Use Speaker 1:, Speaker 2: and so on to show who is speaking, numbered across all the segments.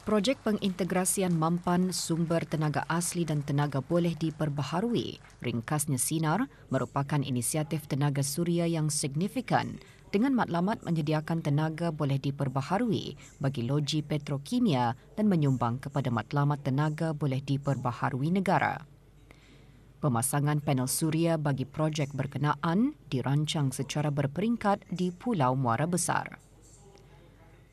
Speaker 1: Projek pengintegrasian mampan sumber tenaga asli dan tenaga boleh diperbaharui, ringkasnya Sinar, merupakan inisiatif tenaga suria yang signifikan dengan matlamat menyediakan tenaga boleh diperbaharui bagi loji petrokimia dan menyumbang kepada matlamat tenaga boleh diperbaharui negara. Pemasangan panel suria bagi projek berkenaan dirancang secara berperingkat di Pulau Muara Besar.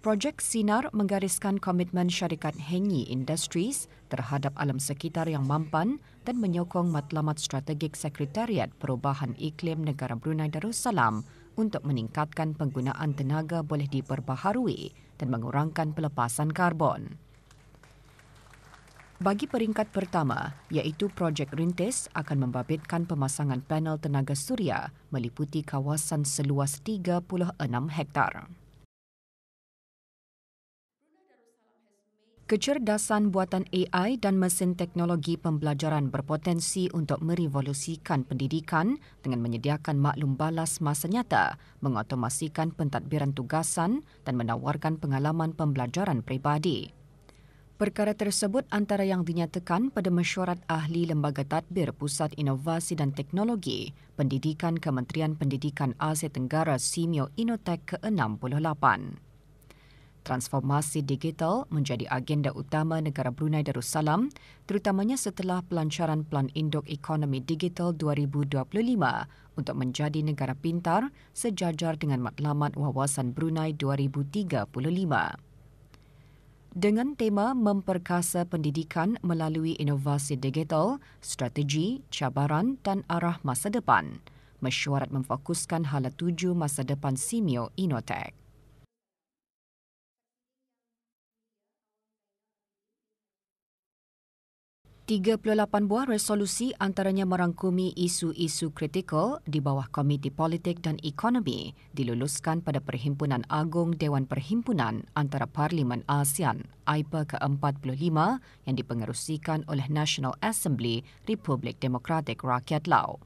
Speaker 1: Projek Sinar menggariskan komitmen syarikat Hengi Industries terhadap alam sekitar yang mampan dan menyokong matlamat strategik Sekretariat Perubahan Iklim Negara Brunei Darussalam untuk meningkatkan penggunaan tenaga boleh diperbaharui dan mengurangkan pelepasan karbon. Bagi peringkat pertama, iaitu projek rintis akan membabitkan pemasangan panel tenaga suria meliputi kawasan seluas 36 hektar. Kecerdasan buatan AI dan mesin teknologi pembelajaran berpotensi untuk merevolusikan pendidikan dengan menyediakan maklum balas masa nyata, mengotomasikan pentadbiran tugasan dan menawarkan pengalaman pembelajaran peribadi. Perkara tersebut antara yang dinyatakan pada mesyuarat ahli Lembaga Tadbir Pusat Inovasi dan Teknologi Pendidikan Kementerian Pendidikan Asia Tenggara SIMIO Innotek ke-68. Transformasi digital menjadi agenda utama negara Brunei Darussalam, terutamanya setelah pelancaran Plan Induk Ekonomi Digital 2025 untuk menjadi negara pintar sejajar dengan matlamat Wawasan Brunei 2035. Dengan tema memperkasa pendidikan melalui inovasi digital, strategi, cabaran dan arah masa depan, mesyuarat memfokuskan hala tuju masa depan SIMIO Innotek. 38 buah resolusi antaranya merangkumi isu-isu kritikal di bawah Komiti Politik dan Ekonomi diluluskan pada Perhimpunan Agung Dewan Perhimpunan antara Parlimen ASEAN AIPA ke-45 yang dipengerusikan oleh National Assembly Republik Demokratik Rakyat Lau.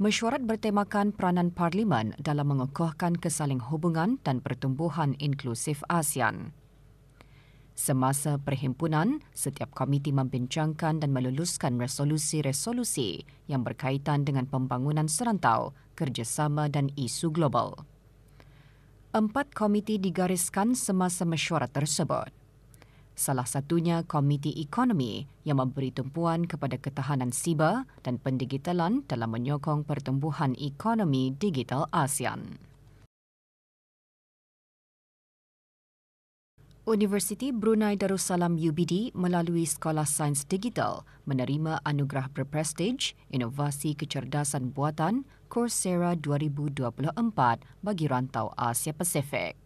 Speaker 1: Mesyuarat bertemakan peranan Parlimen dalam mengukuhkan kesalinghubungan dan pertumbuhan inklusif ASEAN. Semasa perhimpunan, setiap komiti membincangkan dan meluluskan resolusi-resolusi yang berkaitan dengan pembangunan serantau, kerjasama dan isu global. 4 komiti digariskan semasa mesyuarat tersebut. Salah satunya Komiti Ekonomi yang memberi tumpuan kepada ketahanan siber dan pendigitalan dalam menyokong pertumbuhan ekonomi digital ASEAN. Universiti Brunei Darussalam UBD melalui Sekolah Sains Digital menerima anugerah berprestij Inovasi Kecerdasan Buatan Coursera 2024 bagi rantau Asia Pasifik.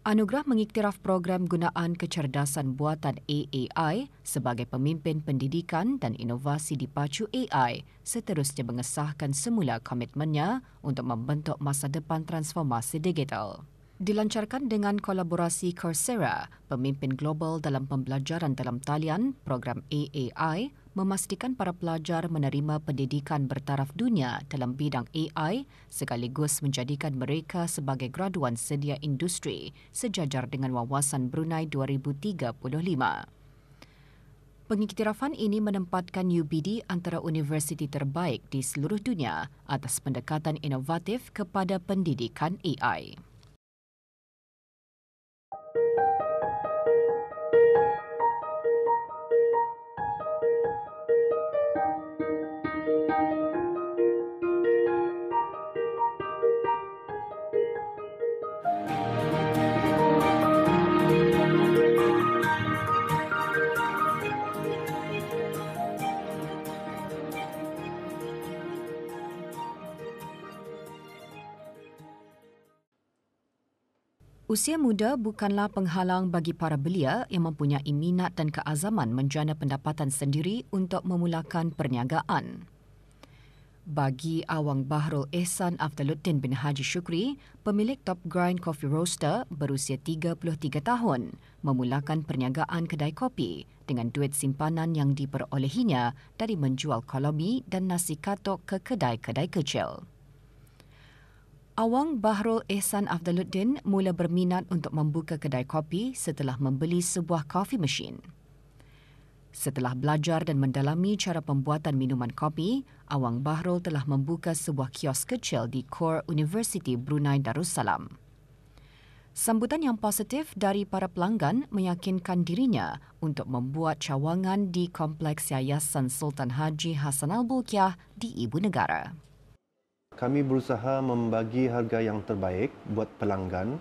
Speaker 1: Anugerah mengiktiraf program gunaan kecerdasan buatan AAI sebagai pemimpin pendidikan dan inovasi dipacu AI seterusnya mengesahkan semula komitmennya untuk membentuk masa depan transformasi digital. Dilancarkan dengan kolaborasi Coursera, pemimpin global dalam pembelajaran dalam talian, program AAI memastikan para pelajar menerima pendidikan bertaraf dunia dalam bidang AI sekaligus menjadikan mereka sebagai graduan sedia industri sejajar dengan Wawasan Brunei 2035. Pengiktirafan ini menempatkan UBD antara universiti terbaik di seluruh dunia atas pendekatan inovatif kepada pendidikan AI. Usia muda bukanlah penghalang bagi para belia yang mempunyai minat dan keazaman menjana pendapatan sendiri untuk memulakan perniagaan. Bagi Awang Bahrul Ehsan Afdaluddin bin Haji Shukri, pemilik Top Grind Coffee Roaster berusia 33 tahun, memulakan perniagaan kedai kopi dengan duit simpanan yang diperolehinya dari menjual kolomi dan nasi katuk ke kedai-kedai kecil. Awang Bahrul Ehsan Afdaluddin mula berminat untuk membuka kedai kopi setelah membeli sebuah coffee machine. Setelah belajar dan mendalami cara pembuatan minuman kopi, Awang Bahrul telah membuka sebuah kios kecil di Core University Brunei Darussalam. Sambutan yang positif dari para pelanggan meyakinkan dirinya untuk membuat cawangan di Kompleks Yayasan Sultan Haji Hassan Al-Bolkiah di Ibu Negara.
Speaker 2: Kami berusaha membagi harga yang terbaik buat pelanggan.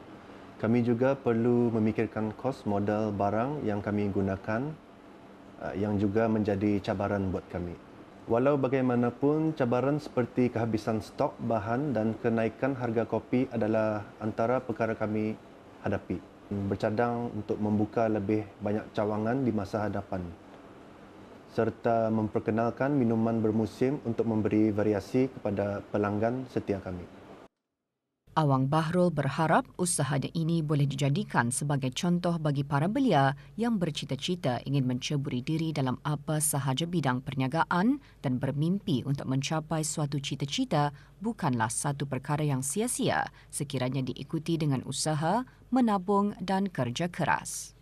Speaker 2: Kami juga perlu memikirkan kos modal barang yang kami gunakan yang juga menjadi cabaran buat kami. Walau bagaimanapun, cabaran seperti kehabisan stok bahan dan kenaikan harga kopi adalah antara perkara kami hadapi. Bercadang untuk membuka lebih banyak cawangan di masa hadapan, serta memperkenalkan minuman bermusim untuk memberi variasi kepada pelanggan setia kami.
Speaker 1: Awang Bahrul berharap usahanya ini boleh dijadikan sebagai contoh bagi para belia yang bercita-cita ingin menceburi diri dalam apa sahaja bidang perniagaan dan bermimpi untuk mencapai suatu cita-cita bukanlah satu perkara yang sia-sia sekiranya diikuti dengan usaha, menabung dan kerja keras.